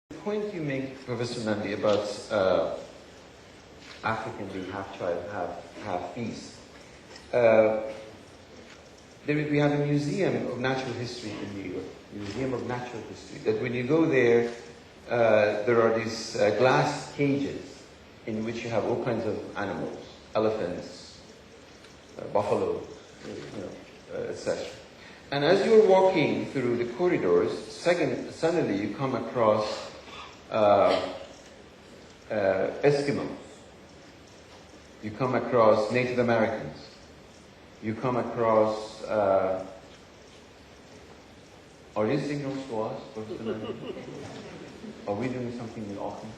The point you make, Professor Nandy, about African being half child, half beast. We have a museum of natural history in New York, Museum of Natural History, that when you go there, there are these glass cages in which you have all kinds of animals, elephants, buffalo, etc. And as you're walking through the corridors, suddenly you come across Eskimos. You come across Native Americans. You come across... are these signals to us? Are we doing something in Auckland?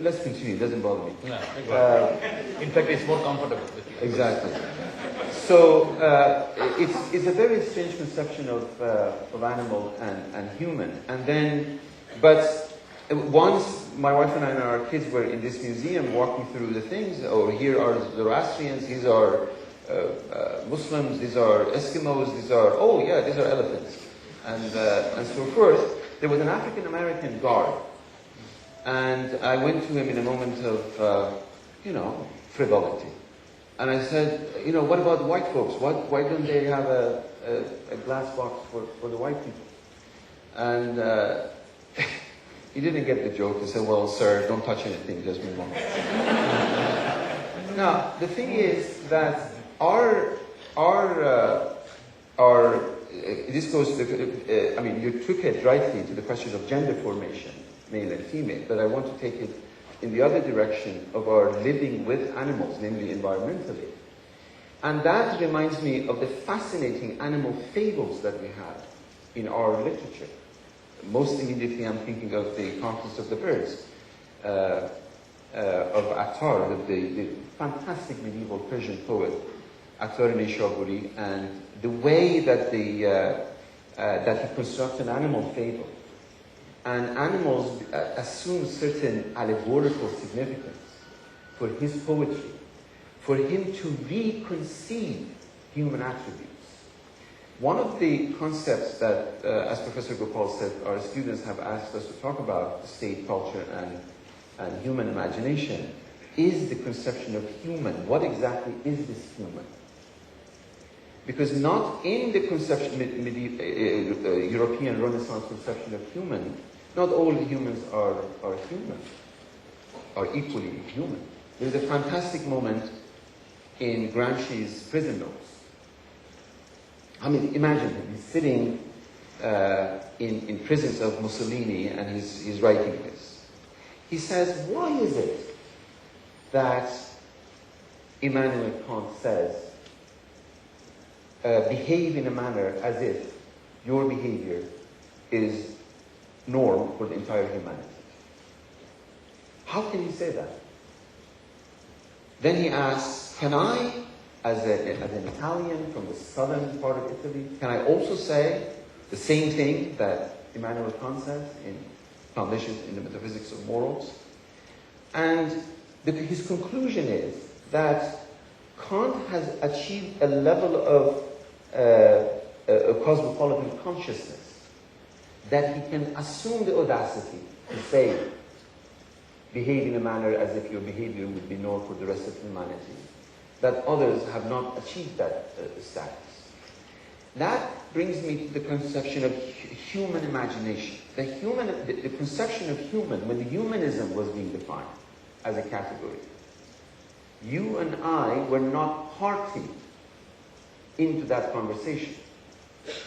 Let's continue. It doesn't bother me. No, in fact, it's more comfortable with you. Exactly. So it's a very strange conception of animal and human. And then, but once my wife and I and our kids were in this museum walking through the things, here are Zoroastrians, these are Muslims, these are Eskimos, these are elephants, and so forth. There was an African American guard. And I went to him in a moment of, frivolity. And I said, what about the white folks? Why don't they have a glass box for the white people? And he didn't get the joke. He said, well, sir, don't touch anything, just move on. Now, the thing is that this goes to you took it rightly to the question of gender formation, male and female, but I want to take it in the other direction of our living with animals, namely environmentally. And that reminds me of the fascinating animal fables that we have in our literature. Most immediately I'm thinking of the Conquest of the Birds, of Attar, the fantastic medieval Persian poet, Attar-i-Nishaburi, and the way that he constructs an animal fable. And animals assume certain allegorical significance for his poetry, for him to reconceive human attributes. One of the concepts that, as Professor Gopal said, our students have asked us to talk about, state, culture, and human imagination, is the conception of human. What exactly is this human? Because not in the conception, European Renaissance conception of human, not all humans are human, are equally human. There's a fantastic moment in Gramsci's Prison Notes. Imagine him, he's sitting in prisons of Mussolini and he's writing this. He says, why is it that Immanuel Kant says, behave in a manner as if your behavior is norm for the entire humanity? How can he say that? Then he asks, can I, as an Italian from the southern part of Italy, can I also say the same thing that Immanuel Kant says in Foundations in the Metaphysics of Morals? And his conclusion is that Kant has achieved a level of cosmopolitan consciousness that he can assume the audacity to say, behave in a manner as if your behavior would be norm for the rest of humanity, that others have not achieved that status. That brings me to the conception of human imagination. The conception of human, when the humanism was being defined as a category, you and I were not party into that conversation.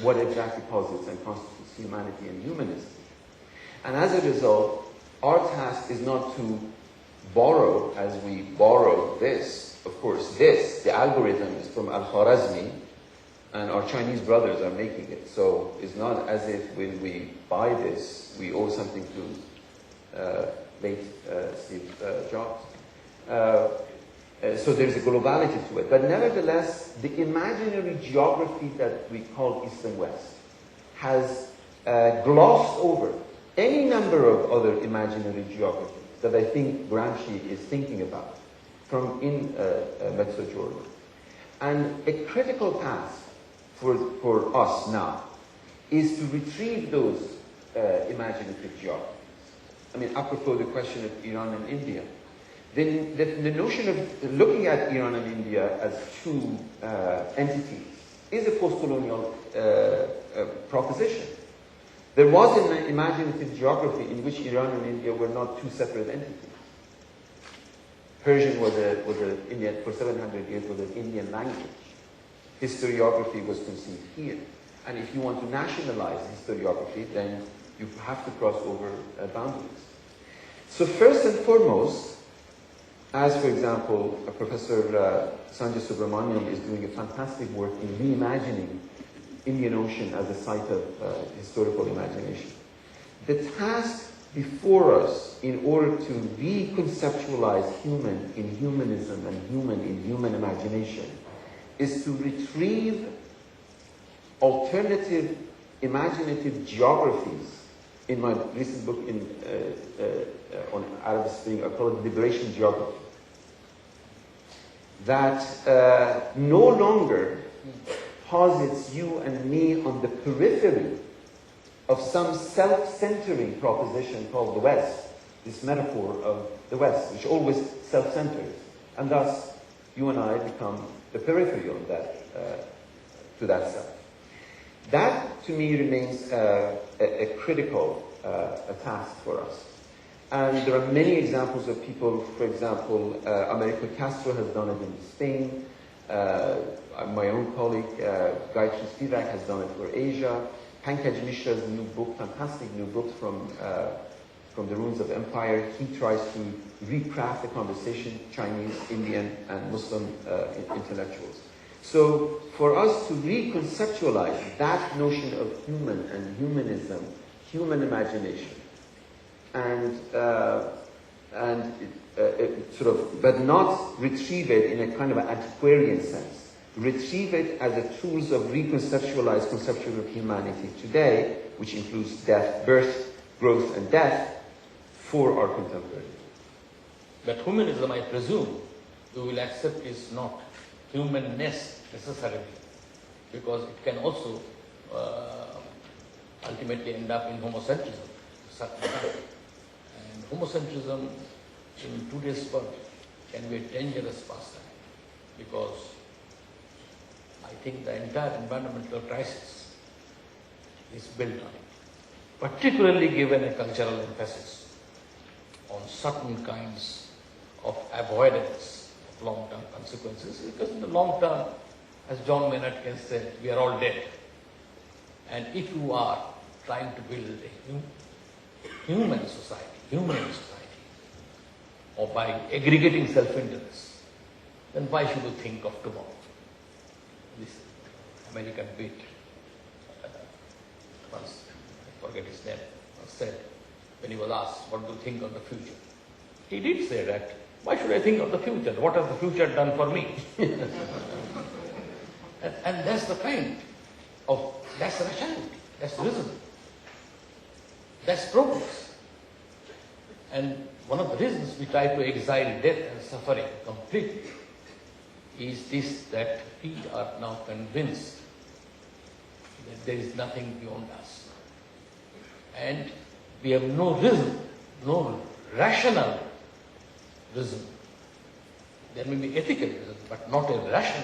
What exactly posits and constitutes humanity and humanism? And as a result, our task is not to borrow, as we borrow this. Of course, the algorithm is from Al-Khwarizmi, and our Chinese brothers are making it. So it's not as if when we buy this, we owe something to late Steve Jobs. So there's a globality to it. But nevertheless, the imaginary geography that we call East and West has glossed over any number of other imaginary geographies that I think Gramsci is thinking about. from in Mezzogiorno. And a critical task for us now is to retrieve those imaginative geographies. I mean, apropos the question of Iran and India, the notion of looking at Iran and India as two entities is a post-colonial proposition. There was an imaginative geography in which Iran and India were not two separate entities. Persian was Indian, for 700 years was an Indian language. Historiography was conceived here. And if you want to nationalize historiography, then you have to cross over boundaries. So first and foremost, as for example, Professor Sanjay Subramaniam is doing a fantastic work in reimagining Indian Ocean as a site of historical imagination. The task before us in order to reconceptualize human in humanism and human in human imagination is to retrieve alternative imaginative geographies. In my recent book on Arab Spring, I call it liberation geography. That no longer posits you and me on the periphery of some self-centering proposition called the West, this metaphor of the West, which always self-centers. And thus, you and I become the periphery of that, to that self. That, to me, remains a critical task for us. And there are many examples of people, for example, Americo Castro has done it in Spain. My own colleague, Gayatri Spivak, has done it for Asia. Pankaj Mishra's new book, fantastic new book from the Ruins of Empire, he tries to recraft the conversation, Chinese, Indian, and Muslim intellectuals. So for us to reconceptualize that notion of human and humanism, human imagination, and sort of, but not retrieve it in a kind of an antiquarian sense. Retrieve it as a tools of reconceptualized conception of humanity today, which includes death, birth, growth, and death, for our contemporaries. But humanism, I presume, you will accept is not humanness necessarily, because it can also ultimately end up in homocentrism. And homocentrism in today's world can be a dangerous pastime, because I think the entire environmental crisis is built on it, particularly given a cultural emphasis on certain kinds of avoidance of long-term consequences, because in the long term, as John Maynard Keynes said, we are all dead. And if you are trying to build a human society, or by aggregating self-interest, then why should you think of tomorrow? This American beat, once, I forget his name, said, when he was asked, what do you think of the future? He did say that, why should I think of the future? What has the future done for me? and that's the kind of, that's rationality, that's reason, that's progress. And one of the reasons we try to exile death and suffering completely is this, that we are now convinced that there is nothing beyond us. And we have no reason, no rational reason. There may be ethical reason, but not a rational